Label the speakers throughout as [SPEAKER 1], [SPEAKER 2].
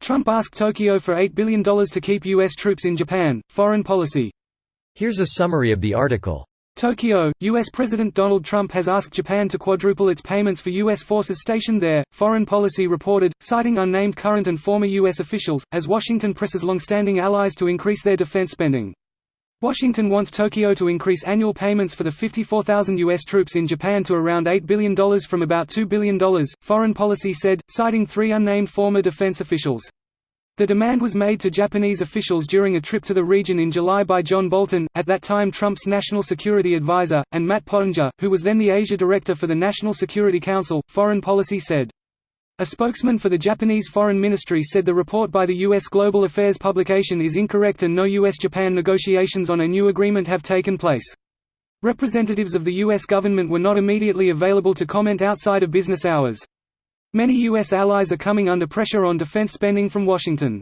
[SPEAKER 1] Trump asked Tokyo for $8 billion to keep U.S. troops in Japan. Foreign policy.
[SPEAKER 2] Here's a summary of the article.
[SPEAKER 1] Tokyo, U.S. President Donald Trump has asked Japan to quadruple its payments for U.S. forces stationed there, Foreign Policy reported, citing unnamed current and former U.S. officials, as Washington presses long-standing allies to increase their defense spending. Washington wants Tokyo to increase annual payments for the 54,000 U.S. troops in Japan to around $8 billion from about $2 billion, Foreign Policy said, citing three unnamed former defense officials. The demand was made to Japanese officials during a trip to the region in July by John Bolton, at that time Trump's national security advisor, and Matt Pottinger, who was then the Asia director for the National Security Council, Foreign Policy said. A spokesman for the Japanese Foreign Ministry said the report by the U.S. Global Affairs publication is incorrect and no U.S.-Japan negotiations on a new agreement have taken place. Representatives of the U.S. government were not immediately available to comment outside of business hours. Many U.S. allies are coming under pressure on defense spending from Washington.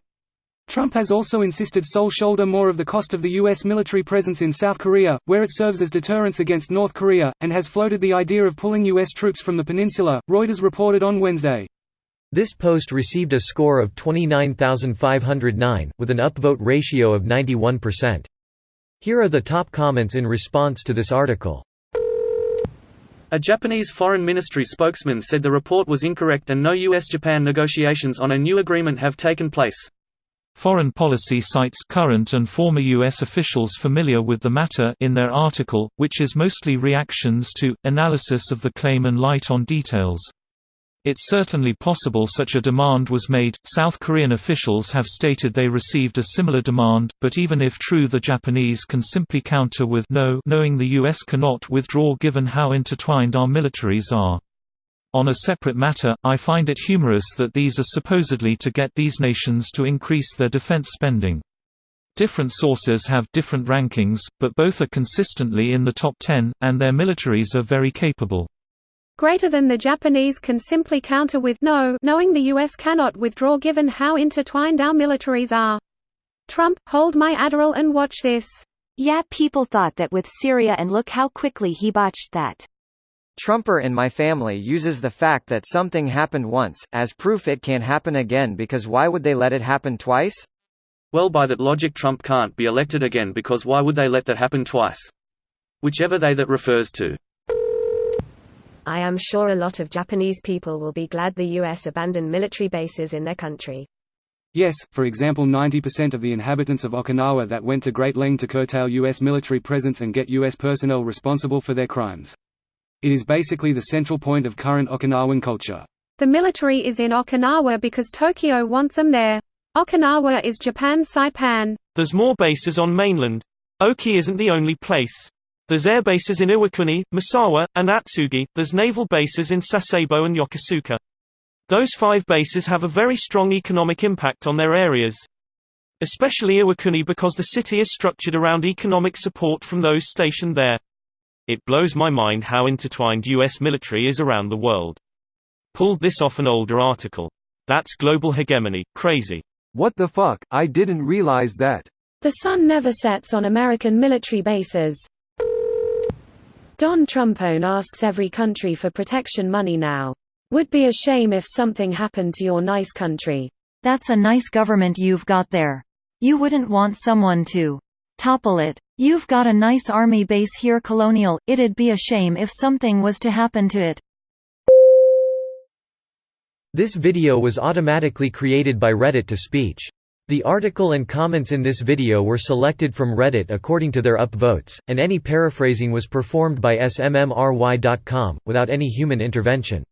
[SPEAKER 1] Trump has also insisted Seoul shoulder more of the cost of the U.S. military presence in South Korea, where it serves as deterrence against North Korea, and has floated the idea of pulling U.S. troops from the peninsula, Reuters reported on Wednesday.
[SPEAKER 2] This post received a score of 29,509, with an upvote ratio of 91%. Here are the top comments in response to this article.
[SPEAKER 3] A Japanese Foreign Ministry spokesman said the report was incorrect and no U.S.-Japan negotiations on a new agreement have taken place.
[SPEAKER 4] Foreign Policy cites current and former U.S. officials familiar with the matter in their article, which is mostly reactions to, analysis of the claim and light on details. It's certainly possible such a demand was made. South Korean officials have stated they received a similar demand, but even if true, the Japanese can simply counter with no, knowing the US cannot withdraw given how intertwined our militaries are. On a separate matter, I find it humorous that these are supposedly to get these nations to increase their defense spending. Different sources have different rankings, but both are consistently in the top 10, and their militaries are very capable.
[SPEAKER 5] Greater than the Japanese can simply counter with no, knowing the US cannot withdraw given how intertwined our militaries are. Trump, hold my Adderall and watch this.
[SPEAKER 6] Yeah, people thought that with Syria and look how quickly he botched that.
[SPEAKER 7] Trumper in my family uses the fact that something happened once, as proof it can't happen again because why would they let it happen twice?
[SPEAKER 3] Well, by that logic Trump can't be elected again because why would they let that happen twice? Whichever they that refers to.
[SPEAKER 8] I am sure a lot of Japanese people will be glad the US abandoned military bases in their country.
[SPEAKER 1] Yes, for example 90% of the inhabitants of Okinawa that went to great length to curtail US military presence and get US personnel responsible for their crimes. It is basically the central point of current Okinawan culture.
[SPEAKER 5] The military is in Okinawa because Tokyo wants them there. Okinawa is Japan's Saipan.
[SPEAKER 9] There's more bases on mainland. Oki isn't the only place. There's air bases in Iwakuni, Misawa, and Atsugi. There's naval bases in Sasebo and Yokosuka. Those 5 bases have a very strong economic impact on their areas. Especially Iwakuni because the city is structured around economic support from those stationed there. It blows my mind how intertwined US military is around the world. Pulled this off an older article. That's global hegemony, crazy.
[SPEAKER 10] What the fuck, I didn't realize that.
[SPEAKER 8] The sun never sets on American military bases. Don Trumpone asks every country for protection money now. Would be a shame if something happened to your nice country.
[SPEAKER 11] That's a nice government you've got there. You wouldn't want someone to topple it. You've got a nice army base here, Colonial. It'd be a shame if something was to happen to it.
[SPEAKER 2] This video was automatically created by Reddit to speech. The article and comments in this video were selected from Reddit according to their upvotes, and any paraphrasing was performed by smmry.com, without any human intervention.